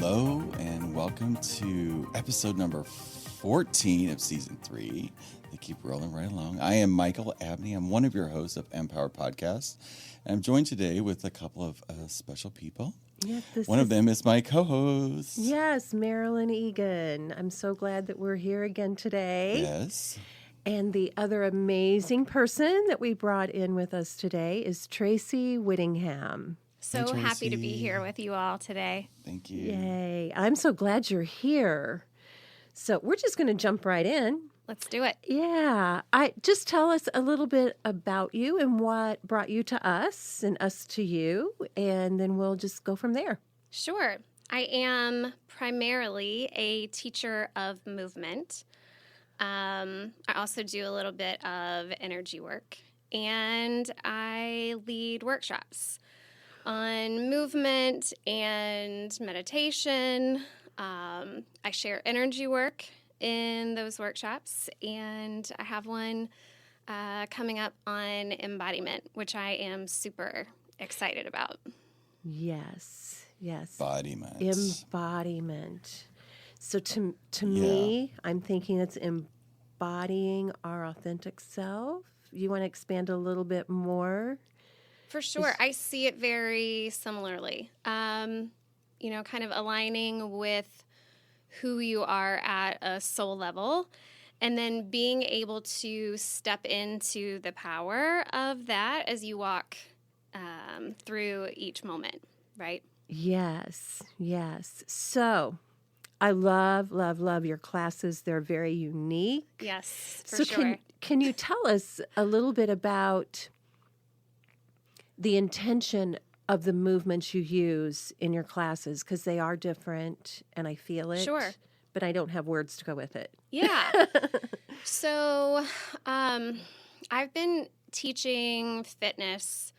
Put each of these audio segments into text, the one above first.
Hello, and welcome to episode number 14 of season 3. They keep rolling right along. I am Michael Abney. I'm one of your hosts of Empower Podcast. And I'm joined today with a couple of special people. Yes, one of them is my co-host. Yes, Marilyn Egan. I'm so glad that we're here again today. Yes. And the other amazing person that we brought in with us today is Tracy Whittingham. So happy to be here with you all today. Thank you. Yay. I'm so glad you're here. So we're just going to jump right in. Let's do it. Yeah. Just tell us a little bit about you and what brought you to us and us to you, and then we'll just go from there. Sure. I am primarily a teacher of movement. I also do a little bit of energy work, and I lead workshops on movement and meditation. I share energy work in those workshops, and I have one coming up on embodiment, which I am super excited about. Yes. Embodiment. So to me, I'm thinking it's embodying our authentic self. You want to expand a little bit more? For sure. I see it very similarly. Kind of aligning with who you are at a soul level, and then being able to step into the power of that as you walk through each moment, right? Yes. So I love your classes. They're very unique. Yes, for so sure. Can you tell us a little bit about the intention of the movements you use in your classes? Because they are different, and I feel it. Sure. But I don't have words to go with it. Yeah. So I've been teaching fitness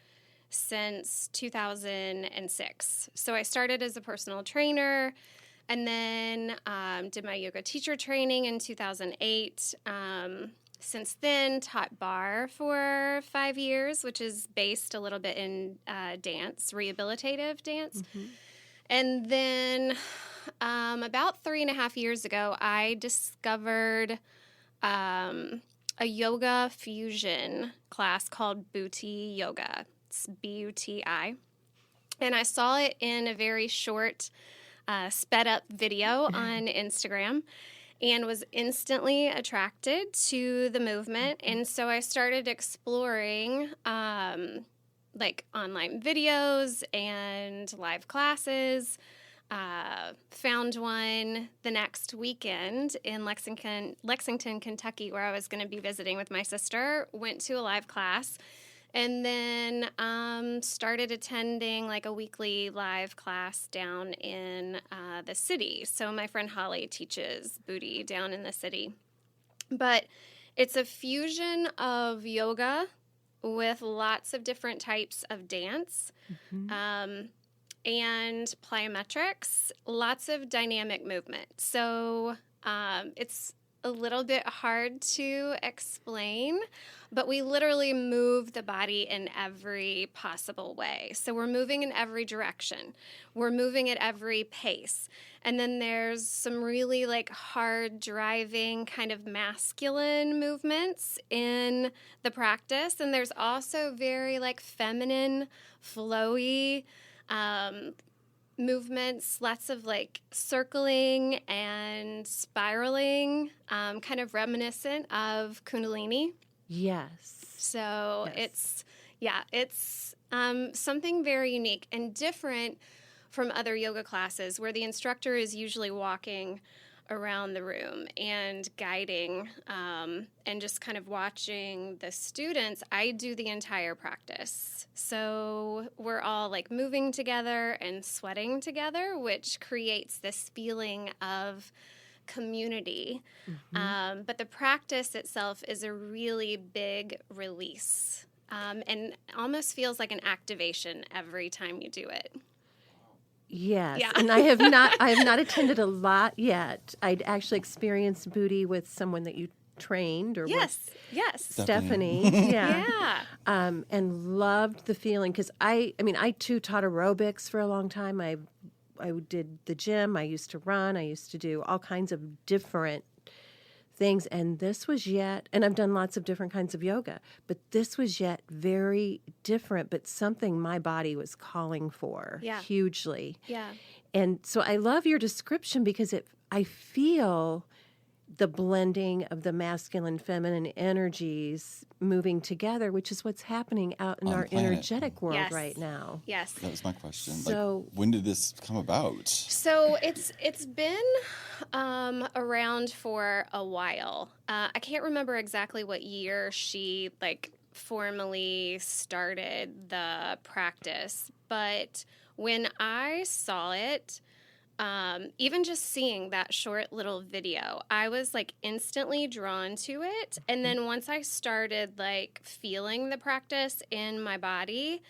since 2006. So I started as a personal trainer, and then did my yoga teacher training in 2008. Since then, taught barre for 5 years, which is based a little bit in dance, rehabilitative dance. Mm-hmm. And then about 3.5 years ago, I discovered a yoga fusion class called Buti Yoga. It's B-U-T-I. And I saw it in a very short, sped-up video on Instagram, and was instantly attracted to the movement. And so I started exploring online videos and live classes. Found one the next weekend in Lexington, Kentucky, where I was going to be visiting with my sister. Went to a live class, and then started attending a weekly live class down in the city. So my friend Holly teaches Buti down in the city. But it's a fusion of yoga with lots of different types of dance, and plyometrics, lots of dynamic movement. So it's a little bit hard to explain, but we literally move the body in every possible way. So we're moving in every direction. We're moving at every pace. And then there's some really hard driving kind of masculine movements in the practice. And there's also very feminine, flowy movements, lots of circling and spiraling, kind of reminiscent of Kundalini. Yes. So it's something very unique and different from other yoga classes, where the instructor is usually walking around the room and guiding, and just kind of watching the students. I do the entire practice. So we're all moving together and sweating together, which creates this feeling of community. Mm-hmm. But the practice itself is a really big release, and almost feels like an activation every time you do it. Yes, yeah. And I have not attended a lot yet. I'd actually experienced Buti with someone that you trained, or yes, Stephanie, yeah, and loved the feeling, because I too taught aerobics for a long time. I did the gym. I used to run. I used to do all kinds of different things. And this was yet, and I've done lots of different kinds of yoga, but this was yet very different, but something my body was calling for hugely. Yeah. And so I love your description because I feel the blending of the masculine, feminine energies moving together, which is what's happening out in On our the planet. energetic world Yes. right now. Yes. That was my question. So- like, when did this come about? So it's been around for a while. I can't remember exactly what year she formally started the practice, but when I saw it, even just seeing that short little video, I was instantly drawn to it. And then once I started feeling the practice in my body,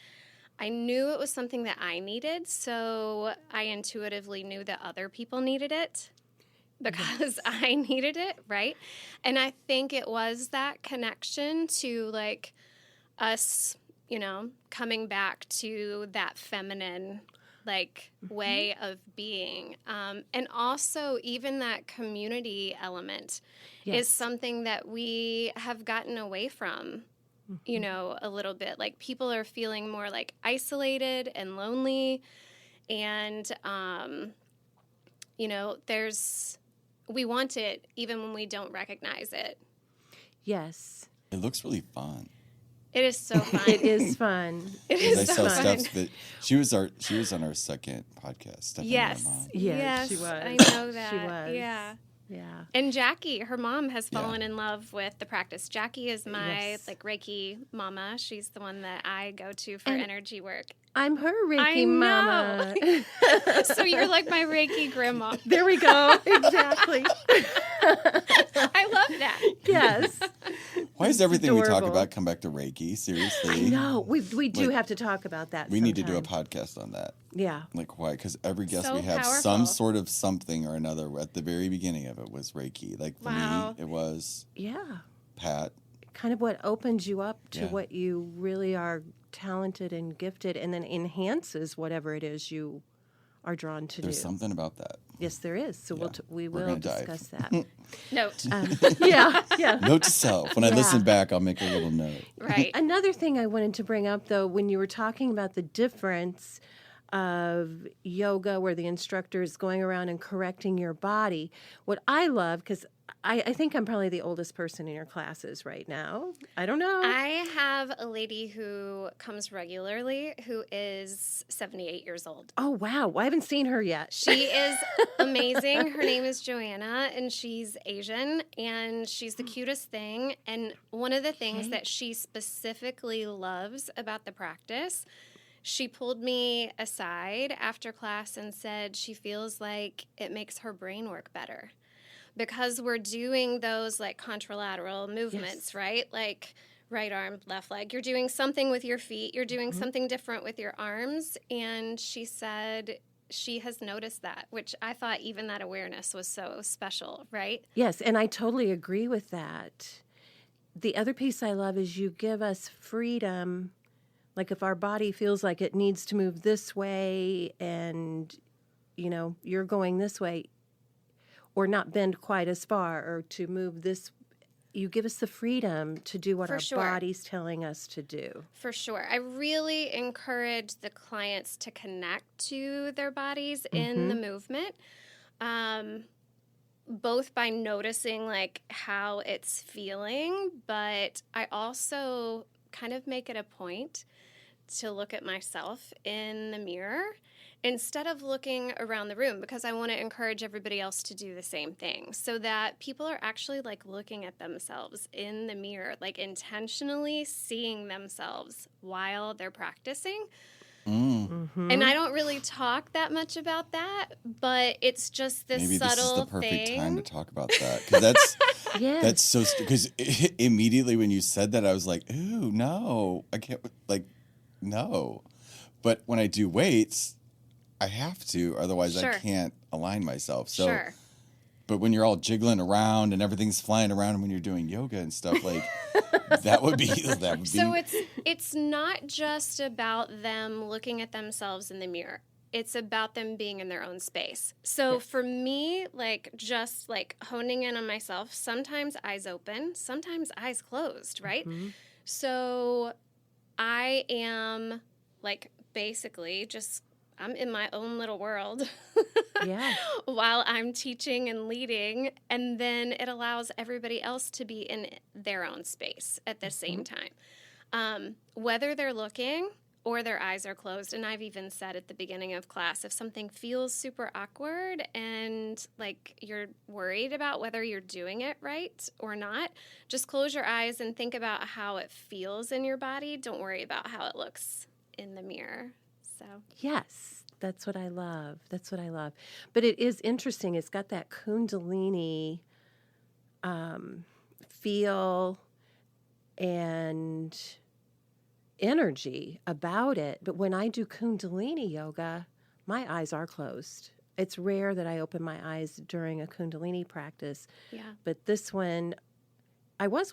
I knew it was something that I needed. So I intuitively knew that other people needed it because I needed it, right? And I think it was that connection to us, coming back to that feminine way of being. And also even that community element is something that we have gotten away from, a little bit. People are feeling more isolated and lonely. And, we want it even when we don't recognize it. Yes. It looks really fun. It is so fun. It is fun. It I is saw so fun. stuff that she was on our second podcast. Stephanie, Yes. our mom. Yeah, Yes, she was. I know that. She was. Yeah. Yeah. And Jackie, her mom, has Yeah. fallen in love with the practice. Jackie is my Yes. Reiki mama. She's the one that I go to for And- energy work. I'm her I Reiki know. mama. So you're like my Reiki grandma. There we go. Exactly. I love that. Yes. Why does everything we talk adorable. about come back to Reiki? Seriously? I know. We do Like, have to talk about that. We need to do a sometime. podcast on that. Yeah. Why? Because every guest So we have powerful. some sort of something or another. At the very beginning of it was Reiki. For Wow. me, it was Yeah. Pat. Kind of what opens you up to Yeah. what you really are talented and gifted, and then enhances whatever it is you are drawn to There's do. something about that. Yes, there is. So Yeah. we We're will gonna dive. discuss that. Note. Yeah. Yeah. Note to self. When I Yeah. listen back, I'll make a little note. Right. Another thing I wanted to bring up, though, when you were talking about the difference of yoga, where the instructor is going around and correcting your body, what I love, because I think I'm probably the oldest person in your classes right now. I don't know. I have a lady who comes regularly who is 78 years old. Oh, wow. Well, I haven't seen her yet. She is amazing. Her name is Joanna, and she's Asian, and she's the cutest thing. And one of the things Okay. that she specifically loves about the practice, she pulled me aside after class and said she feels like it makes her brain work better. Because we're doing those contralateral movements, Yes. right? Right arm, left leg. You're doing something with your feet. You're doing something different with your arms. And she said she has noticed that, which I thought even that awareness was so special, right? Yes, and I totally agree with that. The other piece I love is you give us freedom. Like if our body feels like it needs to move this way and, you're going this way, or not bend quite as far, or to move this, you give us the freedom to do what For our sure. body's telling us to do. For sure. I really encourage the clients to connect to their bodies in the movement, both by noticing how it's feeling, but I also kind of make it a point to look at myself in the mirror instead of looking around the room, because I want to encourage everybody else to do the same thing so that people are actually looking at themselves in the mirror, intentionally seeing themselves while they're practicing. And I don't really talk that much about that, but it's just this Maybe subtle this is the perfect thing. time to talk about that. Because that's, Yes. that's so... Because immediately when you said that, I was like, ooh, no. I can't... no. But when I do weights... I have to, otherwise I Sure. can't align myself. So, Sure. but when you're all jiggling around and everything's flying around, and when you're doing yoga and stuff, that would be. So it's not just about them looking at themselves in the mirror. it's about them being in their own space. So Yes. for me, like just like honing in on myself, sometimes eyes open, sometimes eyes closed, right? Mhm. So I am like basically just I'm in my own little world Yeah. while I'm teaching and leading, and then it allows everybody else to be in their own space at the same time. Whether they're looking or their eyes are closed. And I've even said at the beginning of class, if something feels super awkward and like you're worried about whether you're doing it right or not, just close your eyes and think about how it feels in your body. Don't worry about how it looks in the mirror. So, Yes, that's what I love. That's what I love. But it is interesting. It's got that Kundalini feel and energy about it. But when I do Kundalini yoga, my eyes are closed. It's rare that I open my eyes during a Kundalini practice. yeah. But this one, I was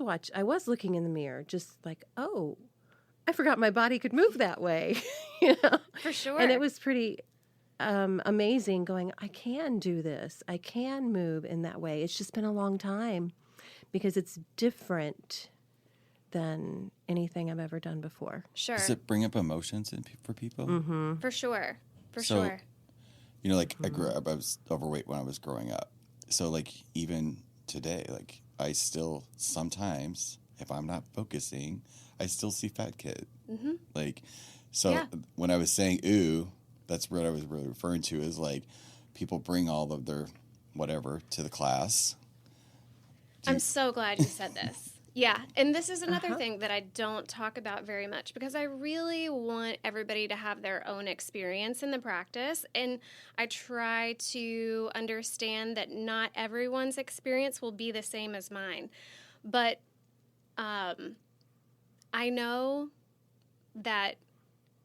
looking in the mirror, just like, oh, I forgot my body could move that way. you know? For sure. And it was pretty amazing going, I can do this. I can move in that way. It's just been a long time because it's different than anything I've ever done before. Sure. Does it bring up emotions for people? Mm-hmm. For sure. For So, sure. You know, like I grew up, I was overweight when I was growing up. So like even today, like I still sometimes, if I'm not focusing, I still see fat kid. Mm-hmm. Like, so Yeah. when I was saying ooh, that's what I was really referring to is like people bring all of their whatever to the class. I'm so glad you said this. Yeah, and this is another Uh-huh. thing that I don't talk about very much because I really want everybody to have their own experience in the practice, and I try to understand that not everyone's experience will be the same as mine. But I know that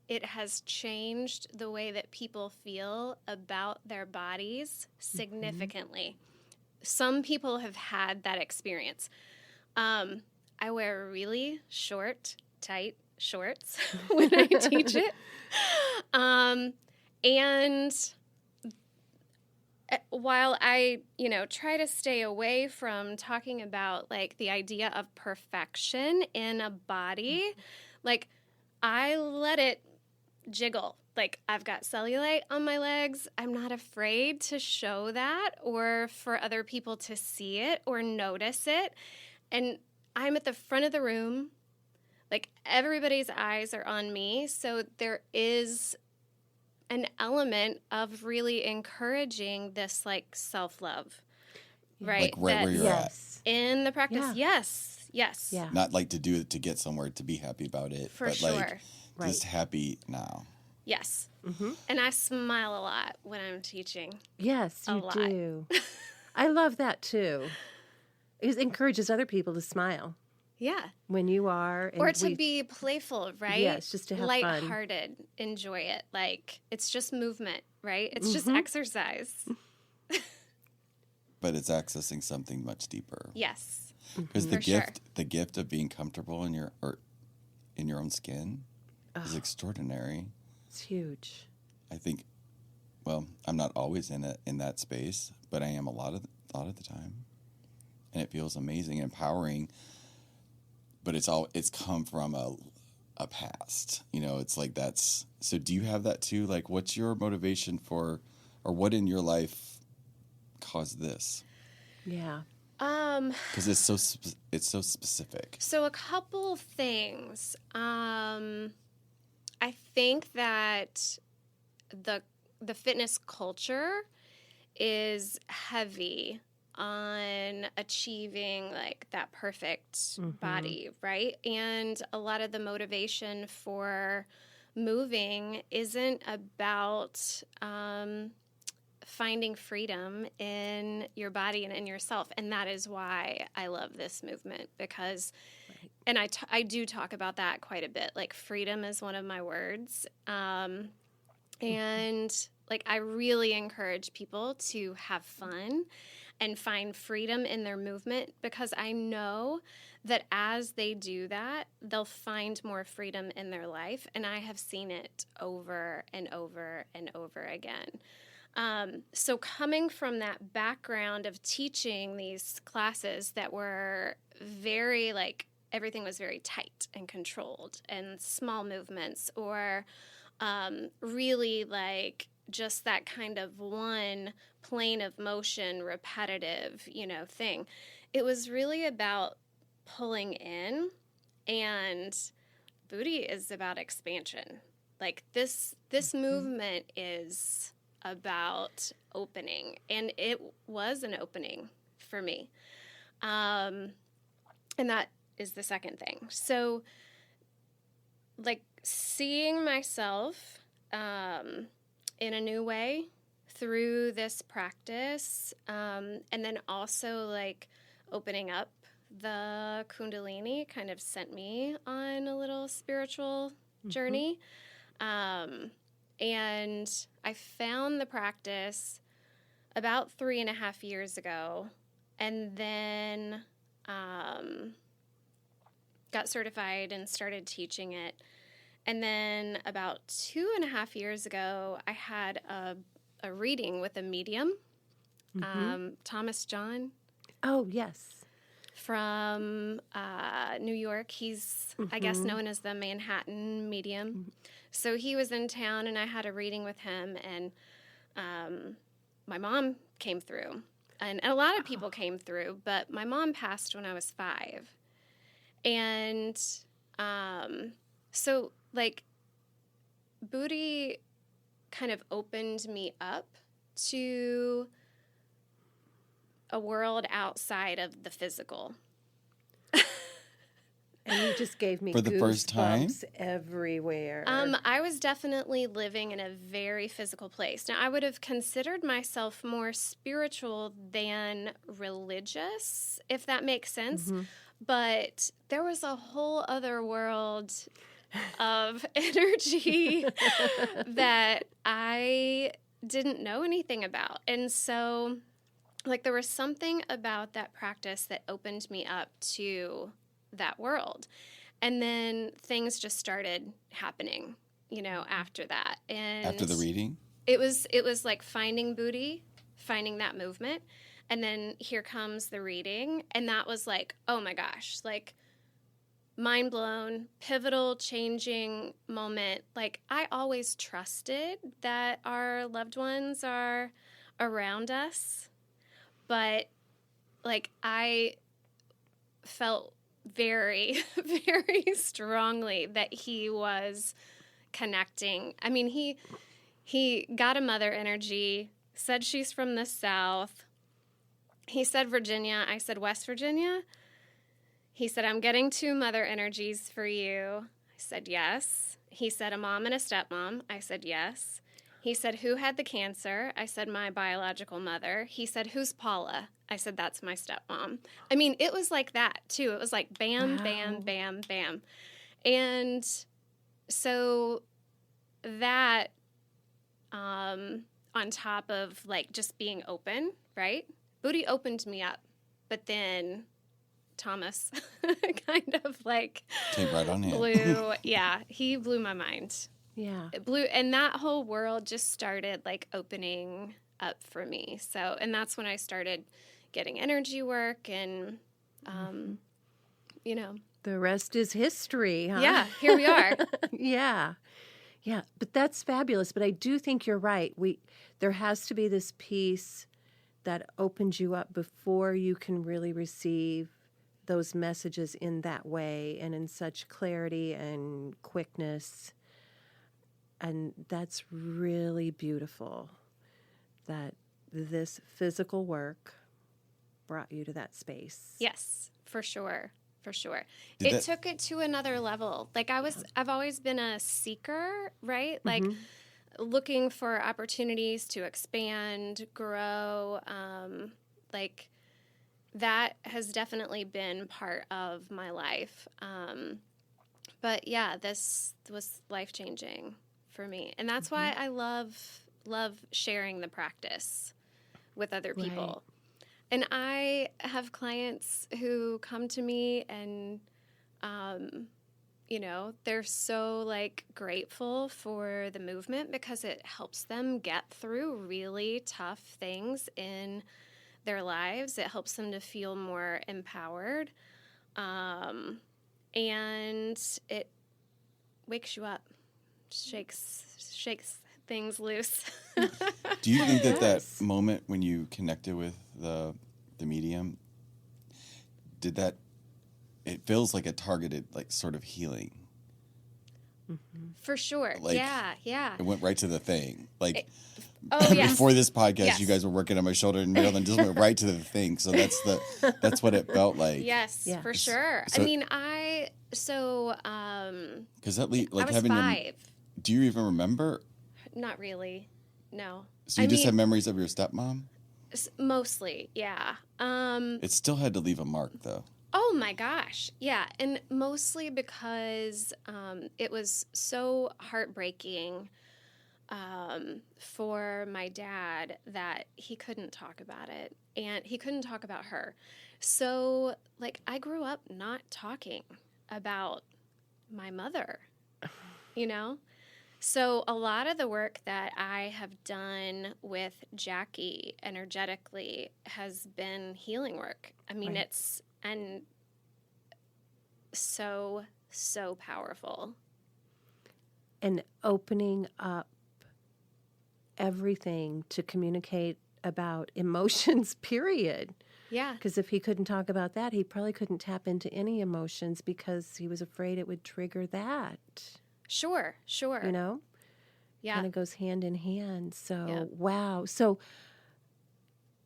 it has changed the way that people feel about their bodies significantly. Some people have had that experience. I wear really short, tight shorts when I teach it. And while I, try to stay away from talking about like the idea of perfection in a body, like I let it jiggle. Like I've got cellulite on my legs. I'm not afraid to show that or for other people to see it or notice it. And I'm at the front of the room. Like everybody's eyes are on me. So there is an element of really encouraging this like self-love, right? Like right where you're Yes. In the practice. Yeah. Yes. Yeah. Not like to do it to get somewhere to be happy about it, For but sure. like Right. just happy now. Yes. Mm-hmm. And I smile a lot when I'm teaching. Yes, A you lot. do. I love that too. It encourages other people to smile Yeah. when you are. And Or to be playful, right? Yes, just to have fun. Lighthearted, enjoy it. Like it's just movement, right? It's just Mhm. exercise. But it's accessing something much deeper. Yes. Because For sure. the gift of being comfortable in your own skin is extraordinary. It's huge. I think, well, I'm not always in that space, but I am a lot of the time, and it feels amazing, and empowering. But it's come from a past, It's like that's. So, do you have that too? Like, what's your motivation for, or what in your life caused this? Yeah. Because it's so specific. So a couple things. I think that the fitness culture is heavy on achieving like that perfect body, right? And a lot of the motivation for moving isn't about finding freedom in your body and in yourself. And that is why I love this movement because, and I do talk about that quite a bit. Like freedom is one of my words. And like, I really encourage people to have fun and find freedom in their movement, because I know that as they do that, they'll find more freedom in their life. And I have seen it over and over and over again. So coming from that background of teaching these classes that were very like, everything was very tight and controlled and small movements, or really like just that kind of one plane of motion, repetitive, thing. It was really about pulling in, and Buti is about expansion. Like this movement is about opening, and it was an opening for me. And that is the second thing. So, like, seeing myself in a new way through this practice, and then also, like, opening up the Kundalini kind of sent me on a little spiritual journey. And I found the practice about 3.5 years ago, and then got certified and started teaching it. And then about 2.5 years ago, I had a reading with a medium, Thomas John. Oh, yes. From New York. He's, I guess, known as the Manhattan medium. So he was in town, and I had a reading with him, and my mom came through. And a lot of people came through, but my mom passed when I was 5. And so, like, Buti kind of opened me up to a world outside of the physical. And you just gave me for the first time everywhere. I was definitely living in a very physical place. Now, I would have considered myself more spiritual than religious, if that makes sense. But there was a whole other world of energy that I didn't know anything about. And so, like, there was something about that practice that opened me up to that world. And then things just started happening, after that. And after the reading? It was like finding Buti, finding that movement. And then here comes the reading. And that was like, oh my gosh, like, mind blown, pivotal, changing moment. Like, I always trusted that our loved ones are around us. But, like, I felt very, very strongly that he was connecting. I mean, he got a mother energy, said she's from the South. He said Virginia. I said West Virginia. He said, I'm getting 2 mother energies for you. I said, yes. He said, a mom and a stepmom. I said, yes. He said, who had the cancer? I said, my biological mother. He said, who's Paula? I said, that's my stepmom. I mean, it was like that, too. It was like bam, Wow. bam, bam, bam. And so that, on top of, like, just being open, right? Buti opened me up. But then Thomas kind of, like, came right on in. He blew my mind. Yeah. It blew, and that whole world just started, like, opening up for me. So, and that's when I started getting energy work, and, The rest is history, huh? Yeah, here we are. Yeah. Yeah, but that's fabulous. But I do think you're right. There has to be this piece that opens you up before you can really receive those messages in that way and in such clarity and quickness. And that's really beautiful that this physical work brought you to that space. Yes, for sure. For sure. Did It took it to another level. Like, I've always been a seeker, right? Like, looking for opportunities to expand, grow. Like, that has definitely been part of my life. But yeah, this was life-changing for me. And that's why I love sharing the practice with other people. And I have clients who come to me and, they're so like grateful for the movement because it helps them get through really tough things in their lives. It helps them to feel more empowered. And it wakes you up, shakes things loose. Do you think that moment when you connected with the medium, it feels like a targeted, like, sort of healing? For sure. Like, yeah. It went right to the thing. Like, yes. before this podcast, Yes. you guys were working on my shoulder, and Marilyn just went right to the thing. So that's what it felt like. Yes, Yeah. for sure. So- I mean, Because at least, like, I was having 5. do you even remember? Not really. No. So you just have memories of your stepmom? Mostly, yeah. It still had to leave a mark, though. Oh my gosh. Yeah. And mostly because it was so heartbreaking for my dad that he couldn't talk about it and he couldn't talk about her. So, like, I grew up not talking about my mother, you know? So a lot of the work that I have done with Jackie energetically has been healing work. I mean, Right. it's and so powerful. And opening up everything to communicate about emotions, period. Yeah. Because if he couldn't talk about that, he probably couldn't tap into any emotions because he was afraid it would trigger that. Sure. You know? Yeah. Kind of goes hand in hand. So, Yeah. wow. So,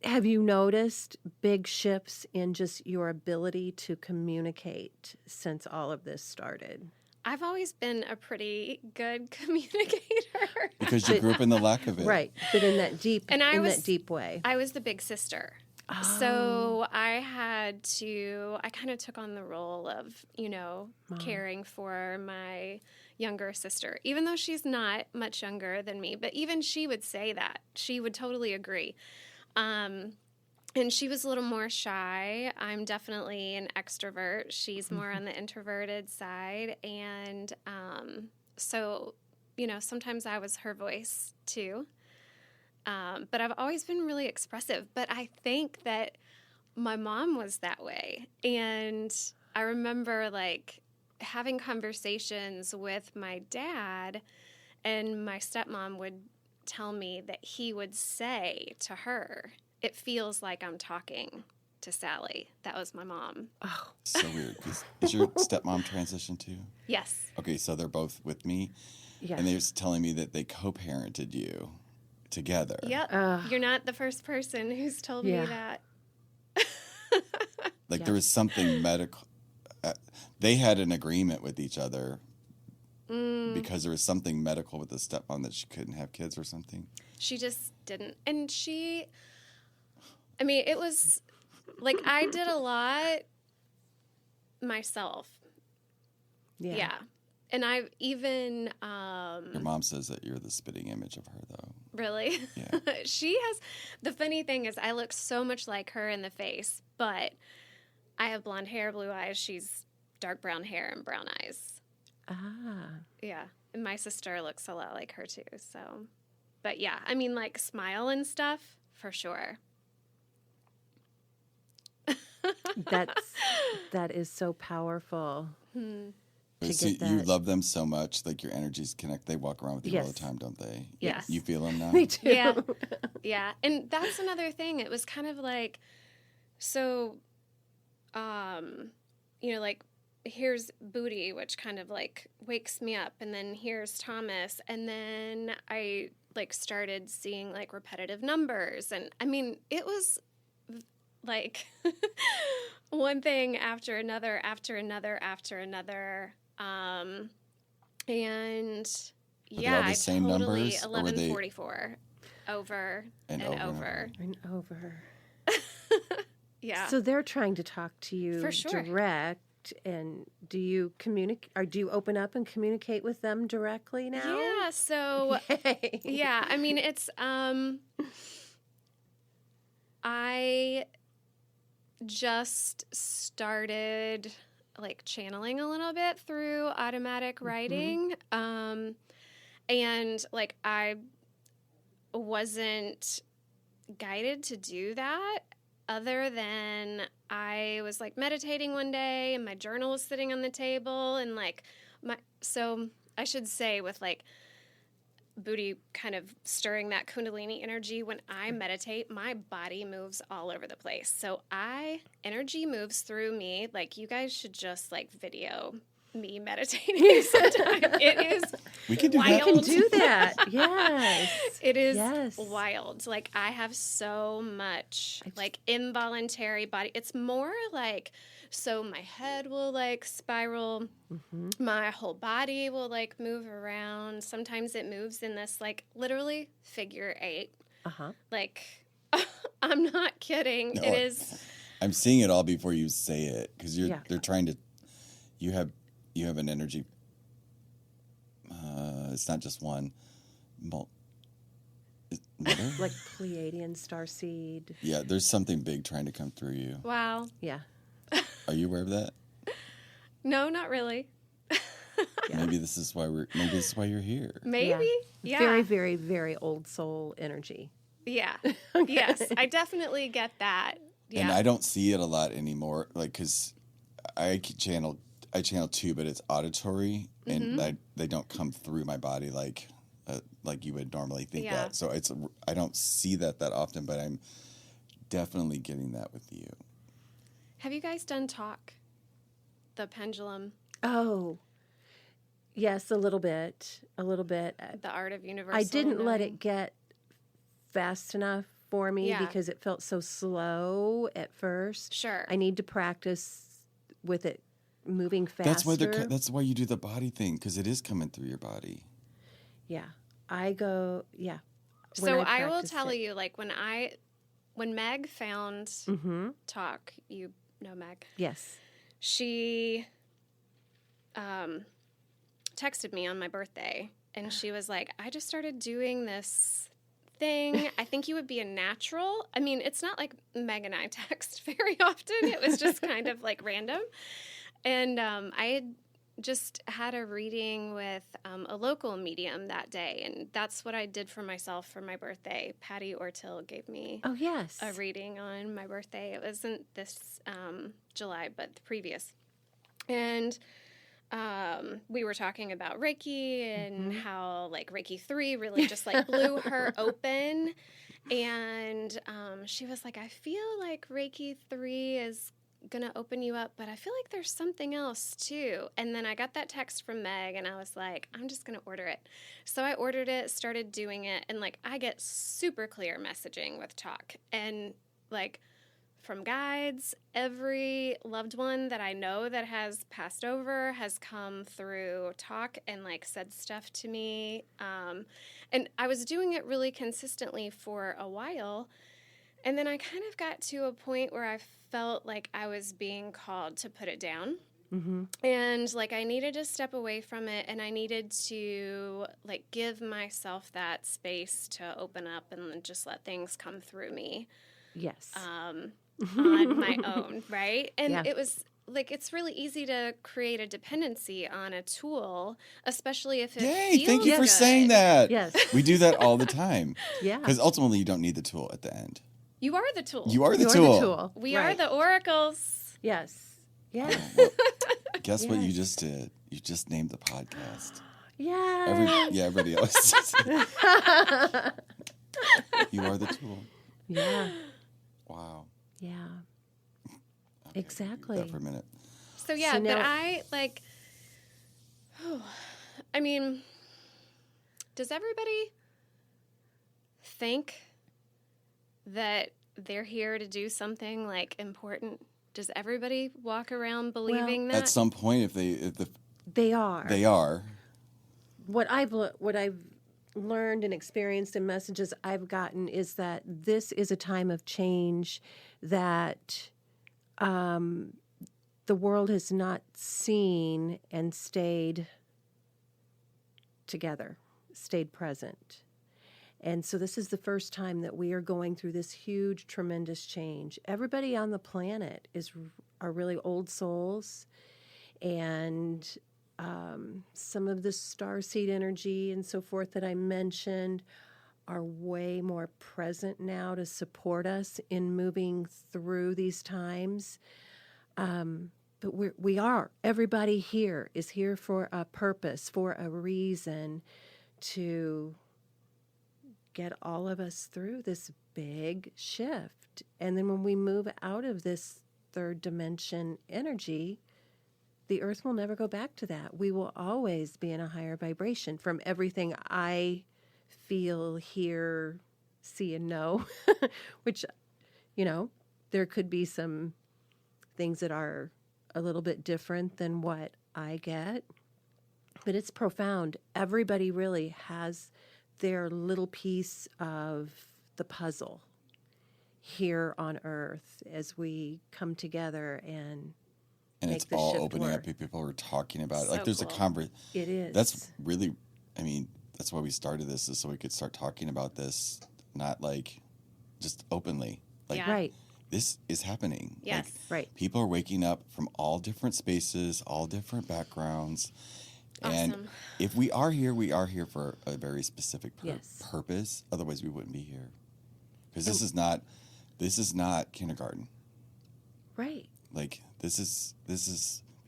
have you noticed big shifts in just your ability to communicate since all of this started? I've always been a pretty good communicator. Because you grew up in the lack of it. Right. But in that deep, And I was- that deep way. I was the big sister. Oh. So I kind of took on the role of, Mom. caring for my younger sister, even though she's not much younger than me. But even she would say that. She would totally agree. And she was a little more shy. I'm definitely an extrovert. She's more on the introverted side. And so, sometimes I was her voice too. But I've always been really expressive. But I think that my mom was that way. And I remember, like, having conversations with my dad, and my stepmom would tell me that he would say to her, "It feels like I'm talking to Sally." That was my mom. Oh, So weird. Is your stepmom transitioned too? Yes. Okay, so they're both with me, yeah. and they're just telling me that they co-parented you together. Yep. Ugh. You're not the first person who's told Yeah. me that. Like Yeah. there was something medical. They had an agreement with each other because there was something medical with the stepmom that she couldn't have kids or something. She just didn't. And it was like I did a lot myself. Yeah. And I've even Your mom says that you're the spitting image of her, though. really. Yeah. She has. The funny thing is, I look so much like her in the face, but I have blonde hair, blue eyes. She's dark brown hair and brown eyes. Ah. Yeah. And my sister looks a lot like her too. So, but yeah, I mean, like smile and stuff for sure. That is so powerful. To So get you that. love them so much, like your energies connect. They walk around with you all the Yes. time, don't they? Yes. You feel them now? Me too. Yeah. Yeah. And that's another thing. It was kind of like, so, like, here's Buti, which kind of like wakes me up. And then here's Thomas. And then I like started seeing like repetitive numbers. And I mean, it was like one thing after another, after another, after another. And Were they yeah, all the I same totally numbers, or were they- 1144 over And and over and over. And over. Yeah. So they're trying to talk to you For sure. direct. And do you communicate, or do you open up and communicate with them directly now? Yeah, so Yay. yeah, I mean it's I just started like channeling a little bit through automatic writing. And like I wasn't guided to do that other than I was like meditating one day and my journal was sitting on the table and like so I should say with like Buti kind of stirring that Kundalini energy, when I meditate, my body moves all over the place. So energy moves through me. Like you guys should just like video me meditating sometime. It is We can do wild. that. We can do that. Yes. It is Yes. wild. Like I have so much like involuntary body. It's more like, so my head will like spiral. My whole body will like move around. Sometimes it moves in this like literally figure 8. Like I'm not kidding. No, It is. I'm seeing it all before you say it because Yeah. they're trying to. You have an energy. It's not just one. Mother? Like Pleiadian starseed. Yeah, there's something big trying to come through you. Wow. Yeah. Are you aware of that? No, not really. Yeah. Maybe this is why you're here. Maybe. Yeah. Very, very, very old soul energy. Yeah. Yes, I definitely get that. Yeah. And I don't see it a lot anymore, like because I channel too, but it's auditory, and they don't come through my body like you would normally think Yeah. that. So I don't see that often, but I'm definitely getting that with you. Have you guys done talk? The pendulum, Oh, yes, a little bit. the art of universal. I didn't let knowing? it get fast enough for me Yeah. because it felt so slow at first. Sure. I need to practice with it moving faster. That's why you do the body thing, because it is coming through your body. Yeah. I go, yeah. So I will practice tell it. you, like when Meg found Mm-hmm. talk, you know Meg, Yes. she texted me on my birthday, and she was like, I just started doing this thing. I think you would be a natural. I mean, it's not like Meg and I text very often. It was just kind of like random. And I had just had a reading with a local medium that day, and that's what I did for myself for my birthday. Patty Ortill gave me Oh, yes. a reading on my birthday. It wasn't this July, but the previous. And we were talking about Reiki and how like Reiki 3 really just like blew her open. And she was like, I feel like Reiki 3 is going to open you up, but I feel like there's something else too. And then I got that text from Meg, and I was like, I'm just going to order it. So I ordered it, started doing it, and like I get super clear messaging with talk. And like from guides, every loved one that I know that has passed over has come through talk and like said stuff to me. And I was doing it really consistently for a while. And then I kind of got to a point where I felt like I was being called to put it down. And like I needed to step away from it, and I needed to like give myself that space to open up and just let things come through me. Yes. On my own, right? And Yeah. it was like, it's really easy to create a dependency on a tool, especially if it Yay! feels Thank you for good. saying that. Yes. We do that all the time. Yeah. Because ultimately, you don't need the tool at the end. You are the tool. You are the You're tool. the tool. We Right. are the oracles. Yes. Yes. Well, guess what you Yes. just did? You just named the podcast. Yeah. Everybody else. You are the tool. Yeah. Wow. Yeah. Okay, Exactly. That for a minute. So yeah, So but now- I like, I mean, does everybody think that they're here to do something like important? Does everybody walk around believing that? At some point, if They are. they are, What I've learned and experienced in messages I've gotten is that this is a time of change that the world has not seen and stayed together, stayed present. And so this is the first time that we are going through this huge, tremendous change. Everybody on the planet are really old souls, and some of the starseed energy and so forth that I mentioned are way more present now to support us in moving through these times. But everybody here is here for a purpose, for a reason, to get all of us through this big shift. And then when we move out of this third dimension energy, the earth will never go back to that. We will always be in a higher vibration from everything I feel, hear, see, and know, which, there could be some things that are a little bit different than what I get, but it's profound. Everybody really has their little piece of the puzzle here on earth as we come together and make it's the all shift opening work. up. People are talking about it. So Like there's cool. It is. That's really, that's why we started this, is so we could start talking about this, not like just openly. Like, Yeah. Right. this is happening. Yes. Like, Right. people are waking up from all different spaces, all different backgrounds. And Awesome. if we are here for a very specific Yes. purpose. Otherwise, we wouldn't be here. Because this is not kindergarten. Right. Like, this is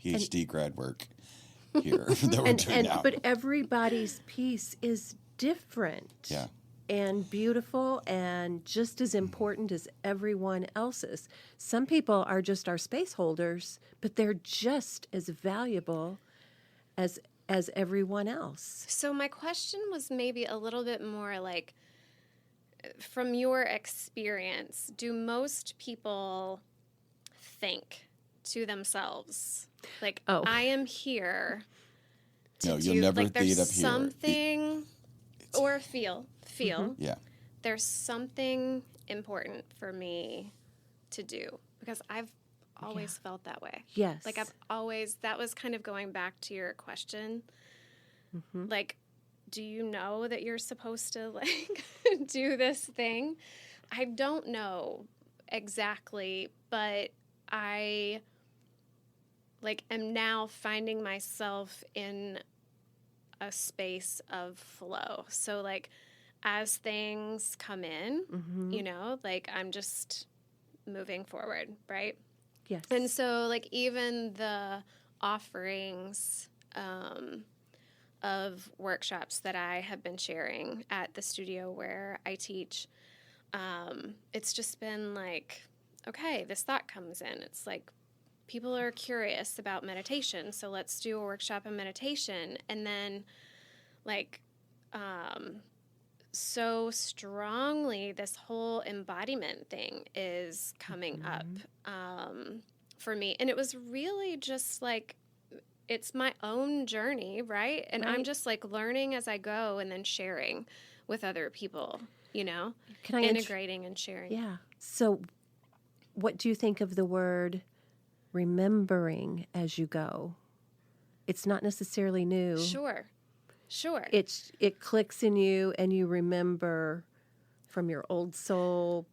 PhD grad work here that we're doing now. But everybody's piece is different. Yeah. And beautiful and just as important as everyone else's. Some people are just our space holders, but they're just as valuable as everyone else. So my question was maybe a little bit more like, from your experience, do most people think to themselves, like, Oh. I am here to No, do, you'll never like, see it there's up here. something, or feel, Yeah. there's something important for me to do, because I've always felt that way. Yes. Like, that was kind of going back to your question. Mm-hmm. Like, do you know that you're supposed to, like, do this thing? I don't know exactly, but I, like, am now finding myself in a space of flow. So, like, as things come in, Mm-hmm. like, I'm just moving forward, right? Yes. And so, like, even the offerings of workshops that I have been sharing at the studio where I teach, it's just been like, okay, this thought comes in. It's like, people are curious about meditation, so let's do a workshop on meditation. And then, like, so strongly, this whole embodiment thing is coming up for me. And it was really just like, it's my own journey, right? And I'm Right. just like learning as I go and then sharing with other people, Can I integrating and sharing. Yeah. So, what do you think of the word remembering as you go? It's not necessarily new. Sure. It clicks in you, and you remember from your old soul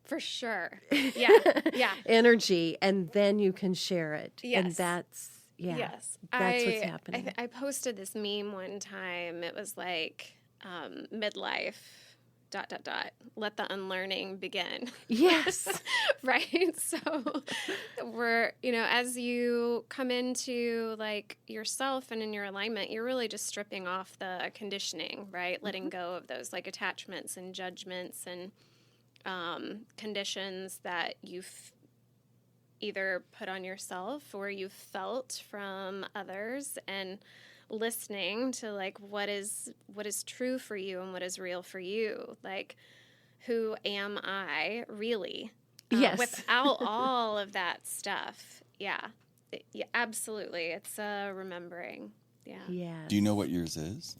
For sure. Yeah. energy, and then you can share it. And Yes. that's Yes. that's what's happening. I posted this meme one time. It was like, midlife, ... let the unlearning begin. Yes. Right? So we're, as you come into like yourself and in your alignment, you're really just stripping off the conditioning, right? Letting go of those like attachments and judgments and conditions that you've either put on yourself or you've felt from others, and listening to like what is true for you and what is real for you. Like, who am I really? Yes. Without all of that stuff. Yeah, absolutely. It's remembering. Yeah. Yeah. Do you know what yours is?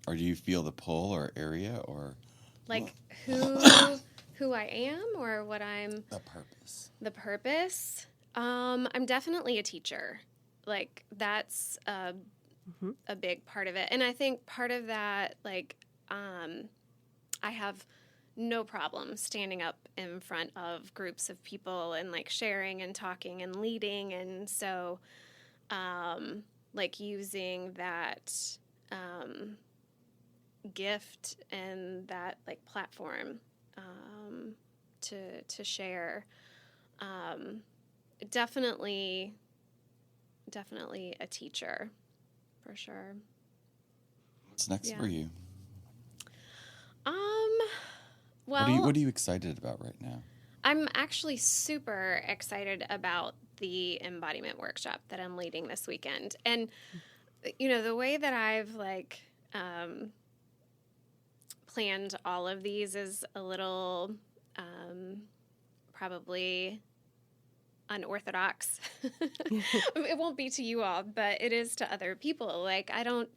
Or do you feel the pull or area or Like who I am or what I'm. the purpose? The purpose. I'm definitely a teacher. Like, that's a big part of it. And I think part of that, like, I have no problem standing up in front of groups of people and like sharing and talking and leading. And so, like using that, gift and that like platform, to share, definitely a teacher for sure. What's next for you? Well, what are you excited about right now? I'm actually super excited about the embodiment workshop that I'm leading this weekend. And, you know, the way that I've like planned all of these is a little probably unorthodox. It won't be to you all, but it is to other people. Like, I don't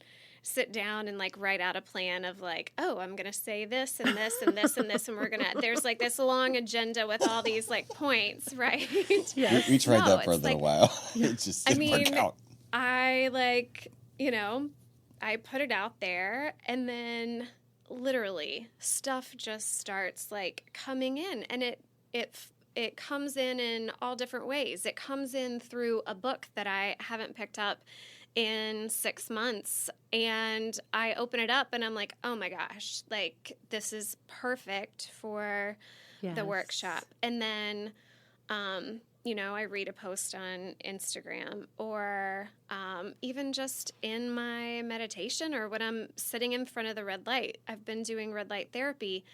sit down and like write out a plan of like, oh, I'm going to say this and this and this and this, and we're going to, there's like this long agenda with all these like points, right? Yes. We tried that for a little while. It just didn't work out. I like, you know, I put it out there and then literally stuff just starts like coming in, and it comes in all different ways. It comes in through a book that I haven't picked up in 6 months, and I open it up and I'm like, oh my gosh, like this is perfect for the workshop. And then, you know, I read a post on Instagram, or even just in my meditation, or when I'm sitting in front of the red light. I've been doing red light therapy,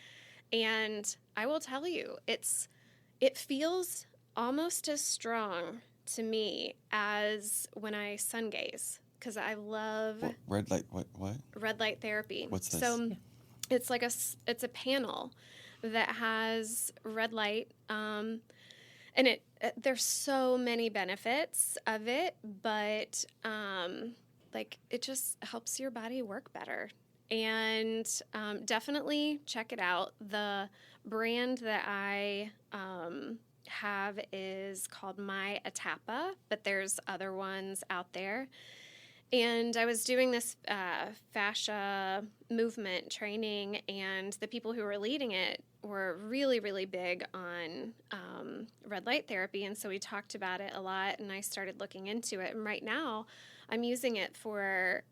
and I will tell you, it feels almost as strong to me as when I sun gaze, because I love red light. What? Red light therapy. What's this? So it's like it's a panel that has red light, and there's so many benefits of it, but like it just helps your body work better. And definitely check it out. The brand that I have is called My Atapa, but there's other ones out there. And I was doing this fascia movement training, and the people who were leading it were really, really big on red light therapy. And so we talked about it a lot, and I started looking into it. And right now I'm using it for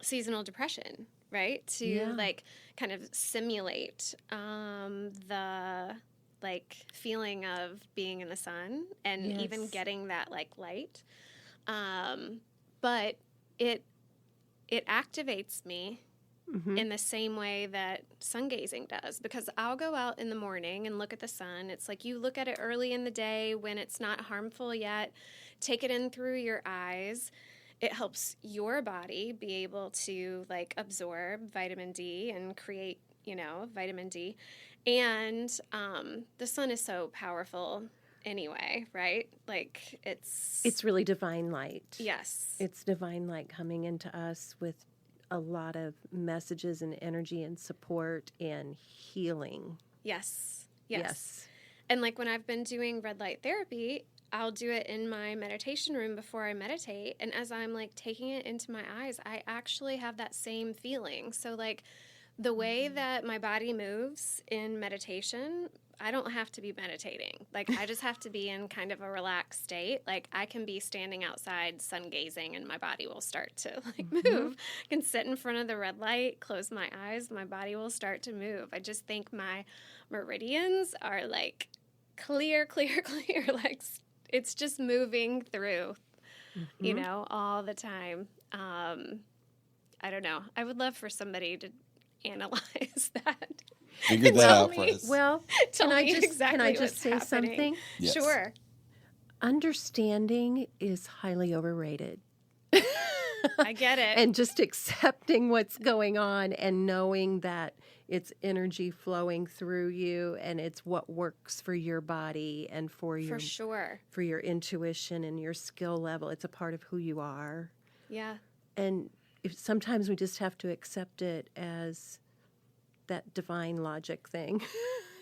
seasonal depression, right? To like kind of simulate the like feeling of being in the sun and even getting that like light. But it activates me in the same way that sun gazing does, because I'll go out in the morning and look at the sun. It's like you look at it early in the day when it's not harmful yet, take it in through your eyes. It helps your body be able to like absorb vitamin D and create, you know, vitamin D. And the sun is so powerful anyway, right? Like it's really divine light. Yes. It's divine light coming into us with a lot of messages and energy and support and healing. Yes. And like when I've been doing red light therapy, I'll do it in my meditation room before I meditate. And as I'm like taking it into my eyes, I actually have that same feeling. So like the way that my body moves in meditation, I don't have to be meditating. Like I just have to be in kind of a relaxed state. Like I can be standing outside sun gazing and my body will start to like move. I can sit in front of the red light, close my eyes, my body will start to move. I just think my meridians are like clear. Like it's just moving through, you know, all the time. I don't know. I would love for somebody to analyze that. Figure that out for us. Well, can I just say happening. something? Yes. Sure. Understanding is highly overrated. I get it. And just accepting what's going on and knowing that it's energy flowing through you and it's what works for your body and for your intuition and your skill level. It's a part of who you are. Yeah. And sometimes we just have to accept it as that divine logic thing.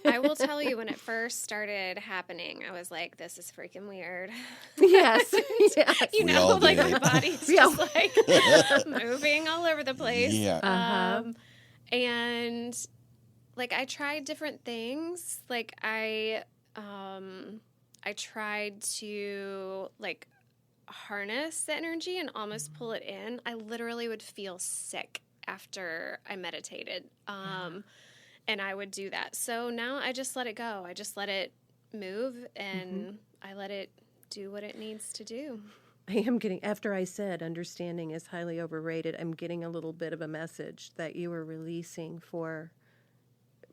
I will tell you, when it first started happening, I was like, this is freaking weird. Yes. You know, like my body's just like moving all over the place. Yeah. And like I tried different things. Like I tried to like harness the energy and almost pull it in. I literally would feel sick after I meditated. And I would do that. So now I just let it go. I just let it move and I let it do what it needs to do. I am getting, after I said understanding is highly overrated, I'm getting a little bit of a message that you are releasing for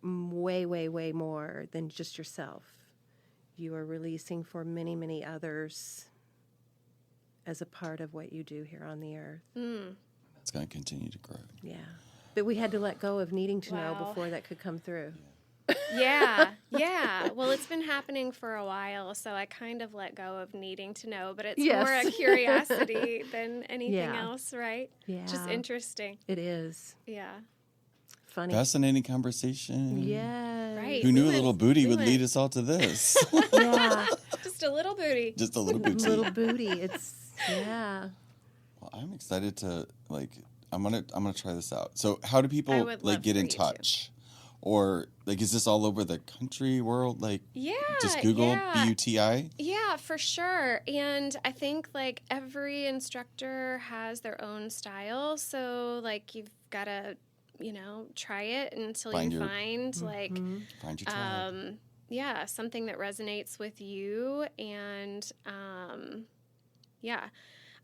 way, way, way more than just yourself. You are releasing for many, many others as a part of what you do here on the earth. It's going to continue to grow. Yeah. But we had to let go of needing to know Wow. before that could come through. Yeah. Well, it's been happening for a while, so I kind of let go of needing to know, but it's Yes. more a curiosity than anything Yeah. else, right? Yeah. Just interesting. It is. Yeah. Funny. Fascinating conversation. Yeah. Right. Who knew We a little went- booty we would lead went- us all to this? Yeah. Just a little booty. Just a little booty. Little booty. It's, yeah. Well, I'm excited to I'm gonna try this out. So how do I people would like love get for in you to. touch? Or like is this all over the country, world? Like Yeah. just Google yeah. BUTI? Yeah, for sure. And I think like every instructor has their own style. So like you've got to, try it until Find you your- find like, Find your tribe. yeah, something that resonates with you. And yeah,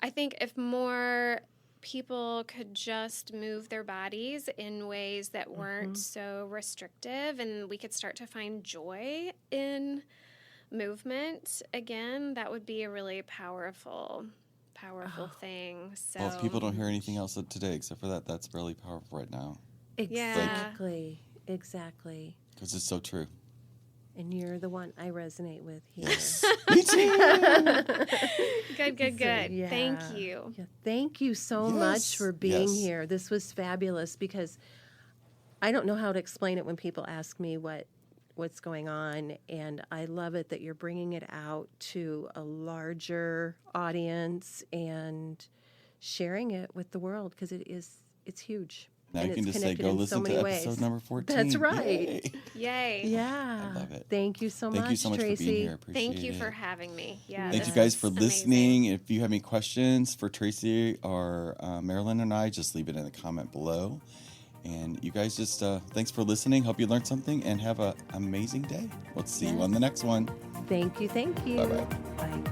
I think if more people could just move their bodies in ways that weren't so restrictive and we could start to find joy in movement again, that would be a really powerful thing. So Well, if people don't hear anything else today except for that, that's really powerful right now Exactly. Exactly. because it's so true. And you're the one I resonate with here. Yes, me too. good. Yeah. Thank you. Yeah, thank you so Yes. much for being Yes. here. This was fabulous because I don't know how to explain it when people ask me what's going on, and I love it that you're bringing it out to a larger audience and sharing it with the world because it's huge. Now and you can it's just say, connected go in listen so to many episode ways. number 14. That's right. Yay. Yeah. I love it. Thank you so much, Thank you so much Tracy. for being here. Appreciate Thank you it. for having me. Yeah. Thank you this guys is for amazing. listening. If you have any questions for Tracy or Marilyn and I, just leave it in the comment below. And you guys just, thanks for listening. Hope you learned something and have an amazing day. We'll see you on the next one. Thank you. Bye-bye. Bye.